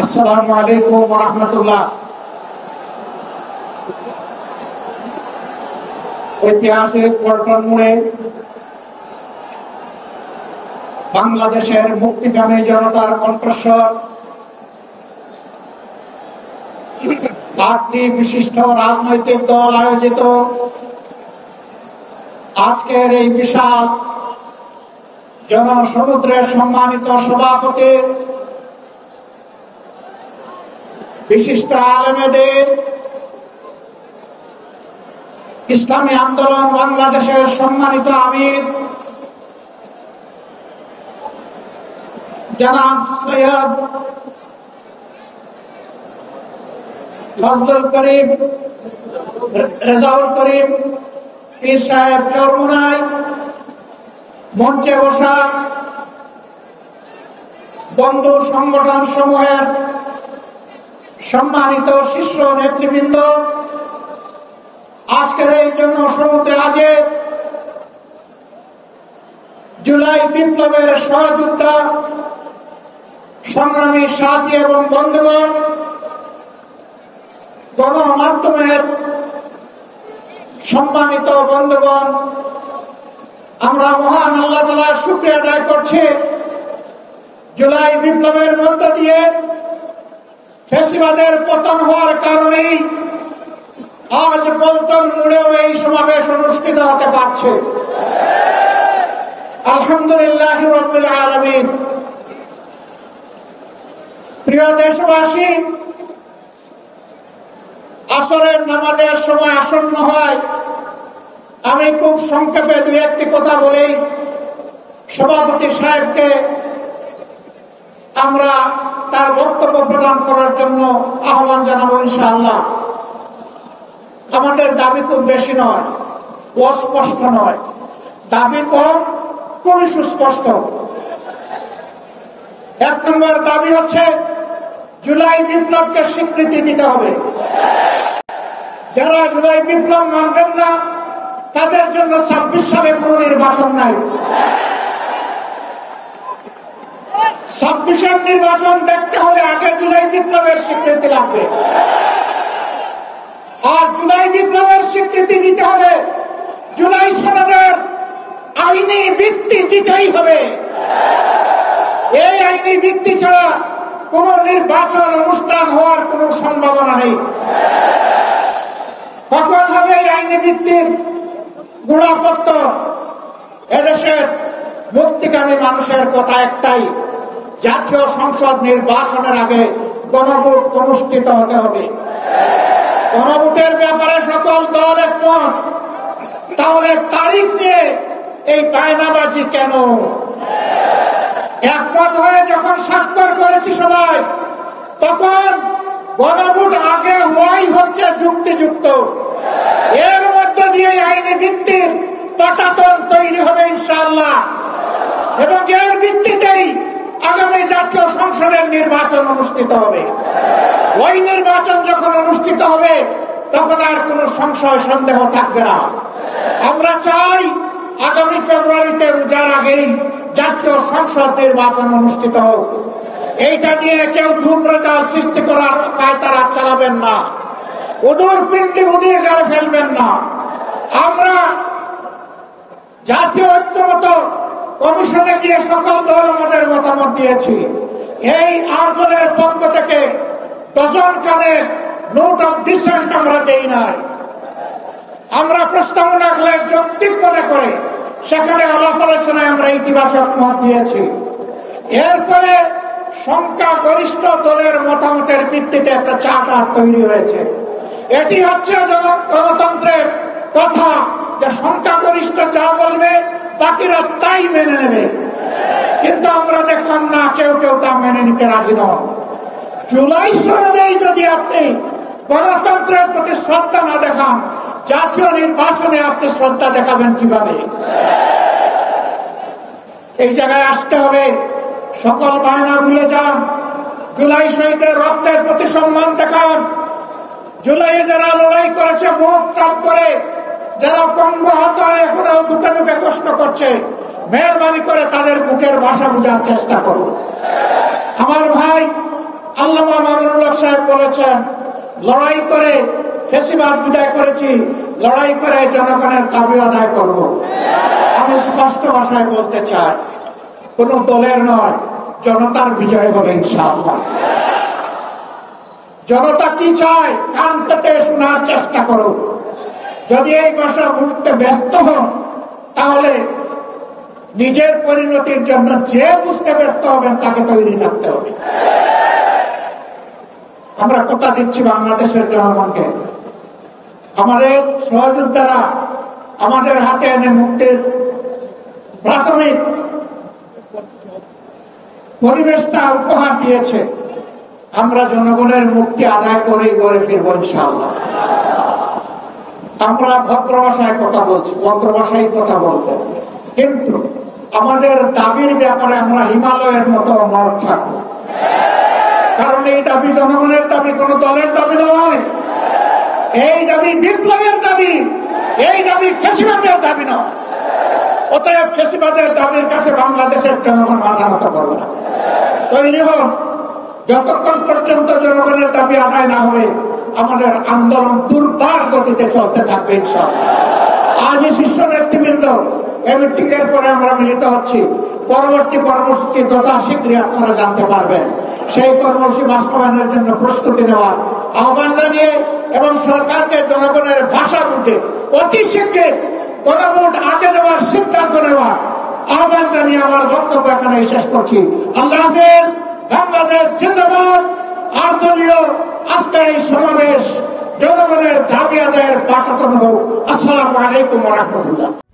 আসসালামু আলাইকুম ওয়া রাহমাতুল্লাহ। ঐতিহাসিক পল্টন মোড়ে বাংলাদেশের মুক্তিকামী জনতার কণ্ঠস্বর, 8টি বিশিষ্ট রাজনৈতিক দল আয়োজিত আজকের এই বিশাল জনসমুদ্রের সম্মানিত সভাপতি, বিশিষ্ট আলেমেদের, ইসলামী আন্দোলন বাংলাদেশের সম্মানিত আমির জনাব সৈয়দ ফজলুল করিম রেজাউল করিম পীর সাহেব চরমুনাই, মঞ্চে বসা বন্ধু সংগঠন সমূহের সম্মানিত শীর্ষ নেতৃবৃন্দ, আজকের এই জনসমুদ্রে হাজির জুলাই বিপ্লবের সহযোদ্ধা সংগ্রামী সাথী এবং বন্ধুগণ, গণমাধ্যমের সম্মানিত বন্ধুগণ, আমরা মহান আল্লাহ তাআলার শুকরিয়া আদায় করছি। জুলাই বিপ্লবের মধ্য দিয়ে ফ্যাসিবাদের পতন হওয়ার কারণেই আজ পল্টন মোড়েও এই সমাবেশ অনুষ্ঠিত হতে পারছে। আলহামদুলিল্লাহ রাব্বিল আলামিন। প্রিয় দেশবাসী, আসরের নামাজের সময় আসন্ন হয়, আমি খুব সংক্ষেপে দুই একটি কথা বলেই সভাপতি সাহেবকে আমরা তার বক্তব্য প্রদান করার জন্য আহ্বান জানাবো ইনশাআল্লাহ। আমাদের দাবি খুব বেশি নয়, অস্পষ্ট নয়, দাবি কম, খুবই সুস্পষ্ট। 1 নম্বর দাবি হচ্ছে জুলাই বিপ্লবকে স্বীকৃতি দিতে হবে। যারা জুলাই বিপ্লব মানবেন না তাদের জন্য 26 সালে কোনো নির্বাচন নাই। 26-এর নির্বাচন দেখতে হলে আগে জুলাই বিপ্লবের স্বীকৃতি লাগবে, আর জুলাই বিপ্লবের স্বীকৃতি দিতে হলে জুলাই সনদের আইনি ভিত্তি দিতেই হবে। এই আইনি ভিত্তি ছাড়া কোন নির্বাচন অনুষ্ঠান হওয়ার কোন সম্ভাবনা নেই। কখন হবে এই আইনি ভিত্তির গোড়াপত্র? এদেশের মুক্তিকামী মানুষের কথা একটাই, জাতীয় সংসদ নির্বাচনের আগে গণভোট অনুষ্ঠিত হতে হবে। গণভোটের ব্যাপারে সকল দল একমত, তাহলে তারিখ দিয়ে এই বায়নাবাজি কেন? একমত হয়ে যখন স্বাক্ষর করেছি সবাই, তখন গণভোট আগে হওয়াই হচ্ছে যুক্তিযুক্ত। এর মধ্য দিয়ে আইনি ভিত্তির পটাতন তৈরি হবে ইনশাআল্লাহ, এবং এর ভিত্তিতেই আগামী জাতীয় সংসদের নির্বাচন অনুষ্ঠিত হবে। ওই নির্বাচন যখন অনুষ্ঠিত হবে তখন আর কোনো সংশয় সন্দেহ থাকবে না। আমরা চাই আগামী ফেব্রুয়ারিতে রোজার আগেই জাতীয় সংসদ নির্বাচন অনুষ্ঠিত হোক। এইটা নিয়ে কেউ ধূম্রজাল সৃষ্টি করার কায়তারা চালাবেন না, উদুর পিণ্ডি বুদির গাড়ে ফেলবেন না। আমরা জাতীয় ঐক্যমত কমিশনে গিয়ে সকল দল আমাদের মতামত দিয়েছি। এই 8 দলের পক্ষ থেকে ডজন খানেক নোট অফ ডিসেন্ট আমরা দেই নাই। আমরা প্রস্তাবনা যৌক্তিক মনে করে সেখানে আলাপ আলোচনায় আমরা ইতিবাচক মত দিয়েছি। এরপরে সংখ্যাগরিষ্ঠ দলের মতামতের ভিত্তিতে একটা চার্টার তৈরি হয়েছে। এটি হচ্ছে গণতন্ত্রের কথা, যে সংখ্যাগরিষ্ঠ যা বলবে বাকিরা তাই মেনে নেবে। কিন্তু আমরা দেখলাম না, কেউ কেউ তা মেনে নিতে রাজি নন। জুলাই সনদেই যদি আপনি গণতন্ত্রের প্রতি শ্রদ্ধা না দেখান, জাতীয় নির্বাচনে আপনি শ্রদ্ধা দেখাবেন কিভাবে? এই জায়গায় আসতে হবে। সকল বায়না ভুলে যান, জুলাই শহীদের রক্তের প্রতি সম্মান দেখান। জুলাই যারা লড়াই করেছে বুক প্রাণ করে, যারা পঙ্গু হত এখনো দুঃখে দুঃখে কষ্ট করছে, মেহরবানি করে তাদের বুকের ভাষা বোঝার চেষ্টা করুন। আমার ভাই আল্লামা মামুনুল হক সাহেব বলেছেন, লড়াই করে ফ্যাসিবাদ বিদায় করেছি, লড়াই করে জনগণের দাবি আদায় করব। আমি স্পষ্ট ভাষায় বলতে চাই, কোন দলের নয়, জনতার বিজয় হবে ইনশাআল্লাহ। জনতা কি চায় কান পেতে শোনার চেষ্টা করো। যদি এই ভাষা বুঝতে ব্যস্ত হন, তাহলে নিজের পরিণতির জন্য যে বুঝতে ব্যর্থ হবেন তাকে তৈরি থাকতে হবে। আমরা কথা দিচ্ছি বাংলাদেশের জনগণকে, আমাদের সহযোদ্ধারা আমাদের হাতে এনে মুক্তির প্রাথমিক পরিবেশটা উপহার দিয়েছে। আমরা জনগণের মুক্তি আদায় করেই ঘরে ফিরবো ইনশাআল্লাহ। আমরা ভদ্র ভাষায় কথা বলছি, ভদ্র ভাষায় কথা বলবো, কিন্তু আমাদের দাবির ব্যাপারে আমরা হিমালয়ের মতো অমর থাকবো। কারণ এই দাবি জনগণের দাবি, কোন দলের দাবি নয়। এই দাবি বিপ্লবের দাবি, এই দাবি ফ্যাসিবাদের দাবি নয়। অতএব ফ্যাসিবাদের দাবির কাছে বাংলাদেশের জনগণ মাথা নত করবে না। তৈরি হন, যতক্ষণ পর্যন্ত জনগণের দাবি আদায় না হবে আমাদের আন্দোলন দুর্বার গতিতে চলতে থাকবে ইনশাআল্লাহ। আজই শীর্ষ নেতৃবৃন্দ এই মিটিং এর পরে আমরা মিলিত হচ্ছি। পরবর্তী কর্মসূচি যথাশীঘ্রই আপনারা জানতে পারবেন। সেই কর্মসূচি বাস্তবায়নের জন্য প্রস্তুতি নেওয়ার আহ্বান জানিয়ে এবং সরকারকে জনগণের ভাষা বুঝে অতি শীঘ্র গণভোট আগে দেওয়ার সিদ্ধান্ত নেওয়ার আহ্বান জানিয়ে আমার বক্তব্য এখানে শেষ করছি। আল্লাহ হাফেজ। বাংলাদেশ জিন্দাবাদ। আর দলীয় আজকের এই সমাবেশ জনগণের দাবি আদায়ের পাঠাতন হোক। আসসালামু আলাইকুম ওয়া রাহমাতুল্লাহ।